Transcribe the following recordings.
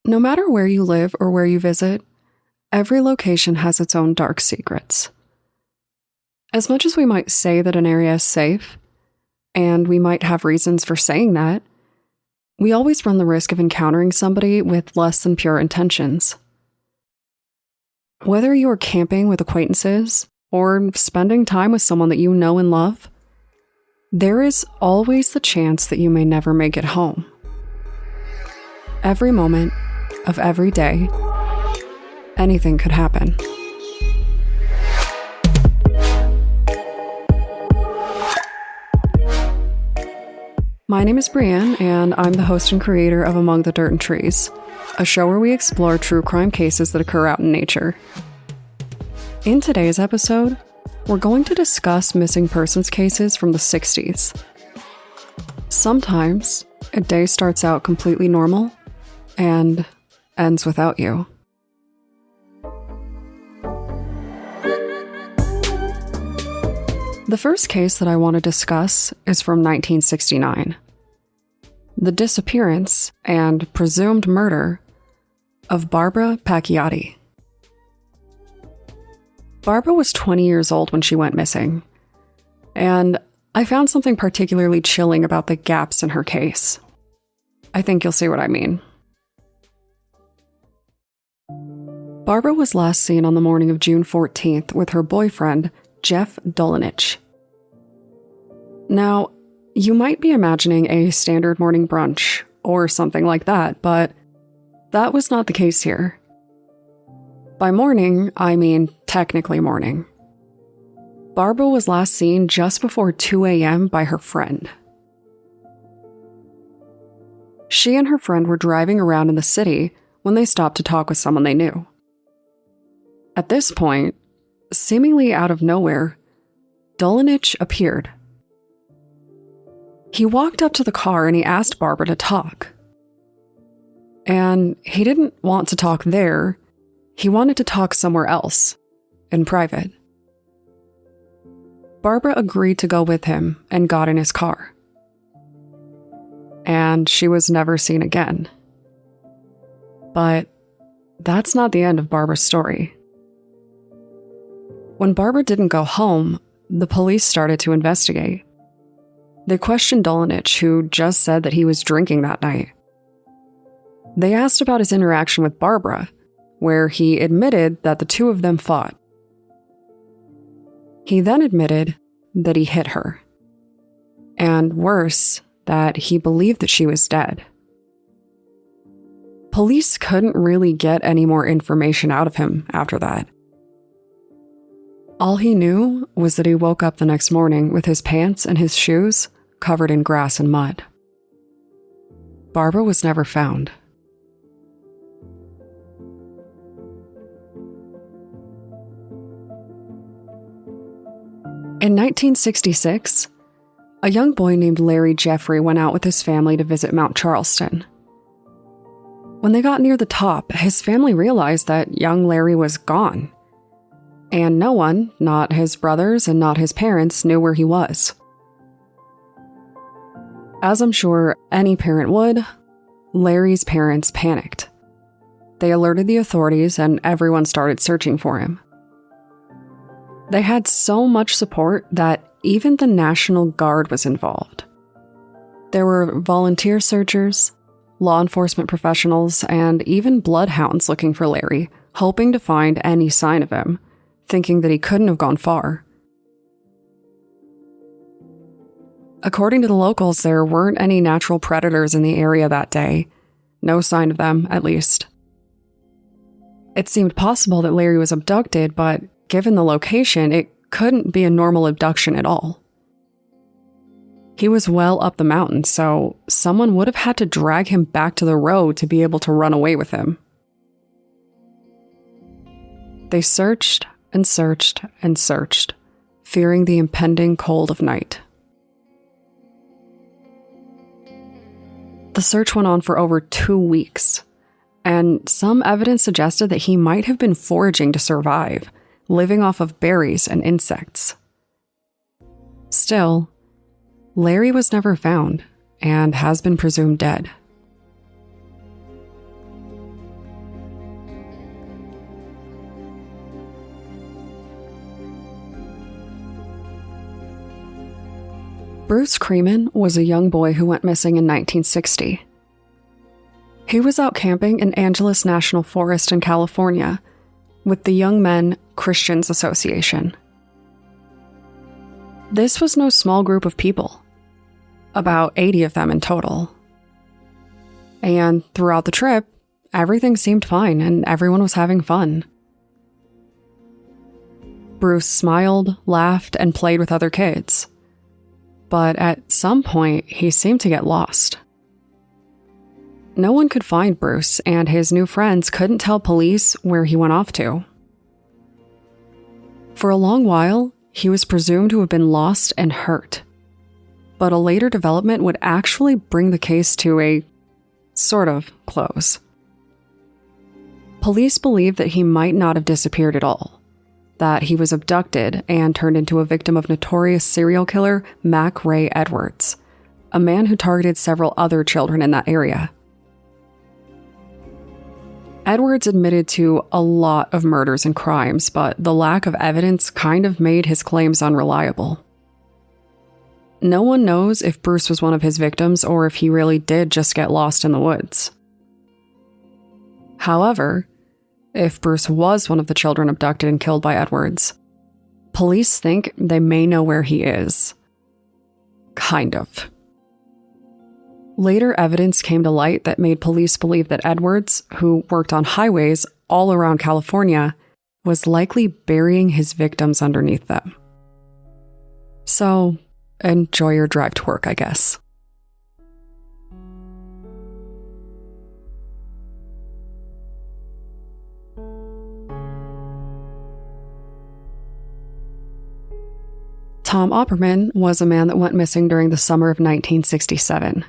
No matter where you live or where you visit, every location has its own dark secrets. As much as we might say that an area is safe, and we might have reasons for saying that, we always run the risk of encountering somebody with less than pure intentions. Whether you are camping with acquaintances or spending time with someone that you know and love, there is always the chance that you may never make it home. Every moment of every day, anything could happen. My name is Brienne, and I'm the host and creator of Among the Dirt and Trees, a show where we explore true crime cases that occur out in nature. In today's episode, we're going to discuss missing persons cases from the 60s. Sometimes, a day starts out completely normal and ends without you. The first case that I want to discuss is from 1969. The disappearance and presumed murder of Barbara Pacchiotti. Barbara was 20 years old when she went missing, and I found something particularly chilling about the gaps in her case. I think you'll see what I mean. Barbara was last seen on the morning of June 14th with her boyfriend, Jeff Dolenich. Now, you might be imagining a standard morning brunch or something like that, but that was not the case here. By morning, I mean technically morning. Barbara was last seen just before 2 a.m. by her friend. She and her friend were driving around in the city when they stopped to talk with someone they knew. At this point, seemingly out of nowhere, Dolenich appeared. He walked up to the car and he asked Barbara to talk. And he didn't want to talk there. He wanted to talk somewhere else, in private. Barbara agreed to go with him and got in his car. And she was never seen again. But that's not the end of Barbara's story. When Barbara didn't go home, the police started to investigate. They questioned Dolenich, who just said that he was drinking that night. They asked about his interaction with Barbara, where he admitted that the two of them fought. He then admitted that he hit her. And worse, that he believed that she was dead. Police couldn't really get any more information out of him after that. All he knew was that he woke up the next morning with his pants and his shoes covered in grass and mud. Barbara was never found. In 1966, a young boy named Larry Jeffrey went out with his family to visit Mount Charleston. When they got near the top, his family realized that young Larry was gone. And no one, not his brothers and not his parents, knew where he was. As I'm sure any parent would, Larry's parents panicked. They alerted the authorities and everyone started searching for him. They had so much support that even the National Guard was involved. There were volunteer searchers, law enforcement professionals, and even bloodhounds looking for Larry, hoping to find any sign of him, thinking that he couldn't have gone far. According to the locals, there weren't any natural predators in the area that day. No sign of them, at least. It seemed possible that Larry was abducted, but given the location, it couldn't be a normal abduction at all. He was well up the mountain, so someone would have had to drag him back to the road to be able to run away with him. They searched and searched and searched, fearing the impending cold of night. The search went on for over 2 weeks, and some evidence suggested that he might have been foraging to survive, living off of berries and insects. Still, Larry was never found and has been presumed dead. Bruce Creeman was a young boy who went missing in 1960. He was out camping in Angeles National Forest in California with the Young Men Christians Association. This was no small group of people, about 80 of them in total. And throughout the trip, everything seemed fine and everyone was having fun. Bruce smiled, laughed, and played with other kids. But at some point, he seemed to get lost. No one could find Bruce, and his new friends couldn't tell police where he went off to. For a long while, he was presumed to have been lost and hurt. But a later development would actually bring the case to a sort of close. Police believed that he might not have disappeared at all, that he was abducted and turned into a victim of notorious serial killer Mac Ray Edwards, a man who targeted several other children in that area. Edwards admitted to a lot of murders and crimes, but the lack of evidence kind of made his claims unreliable. No one knows if Bruce was one of his victims or if he really did just get lost in the woods. However, if Bruce was one of the children abducted and killed by Edwards, police think they may know where he is. Kind of. Later evidence came to light that made police believe that Edwards, who worked on highways all around California, was likely burying his victims underneath them. So, enjoy your drive to work, I guess. Tom Opperman was a man that went missing during the summer of 1967.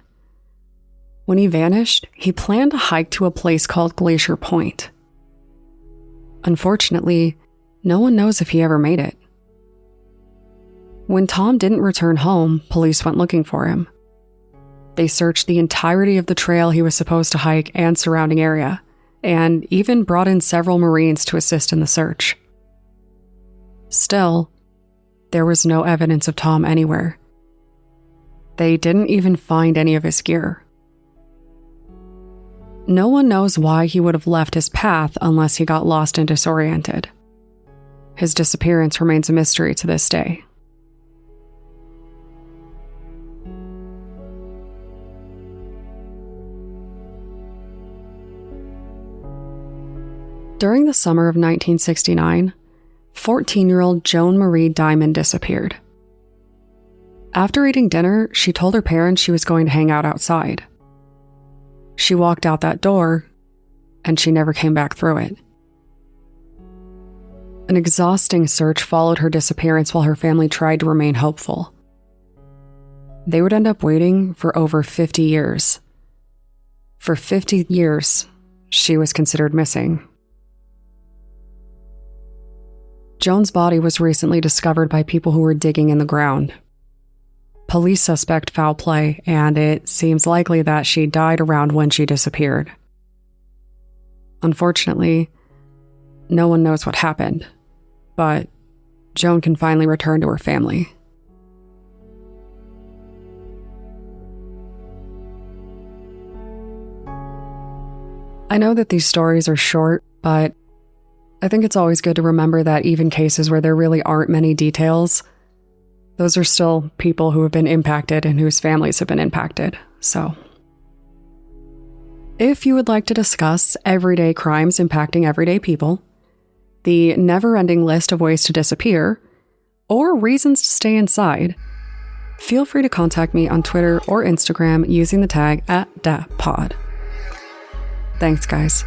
When he vanished, he planned to hike to a place called Glacier Point. Unfortunately, no one knows if he ever made it. When Tom didn't return home, police went looking for him. They searched the entirety of the trail he was supposed to hike and surrounding area, and even brought in several Marines to assist in the search. Still, there was no evidence of Tom anywhere. They didn't even find any of his gear. No one knows why he would have left his path unless he got lost and disoriented. His disappearance remains a mystery to this day. During the summer of 1969, 14-year-old Joan Marie Diamond disappeared. After eating dinner, she told her parents she was going to hang out outside. She walked out that door, and she never came back through it. An exhausting search followed her disappearance while her family tried to remain hopeful. They would end up waiting for over 50 years. For 50 years, she was considered missing. Joan's body was recently discovered by people who were digging in the ground. Police suspect foul play, and it seems likely that she died around when she disappeared. Unfortunately, no one knows what happened, but Joan can finally return to her family. I know that these stories are short, but I think it's always good to remember that even cases where there really aren't many details, those are still people who have been impacted and whose families have been impacted. So, if you would like to discuss everyday crimes impacting everyday people, the never-ending list of ways to disappear, or reasons to stay inside, feel free to contact me on Twitter or Instagram using the tag @DatPod. Thanks, guys.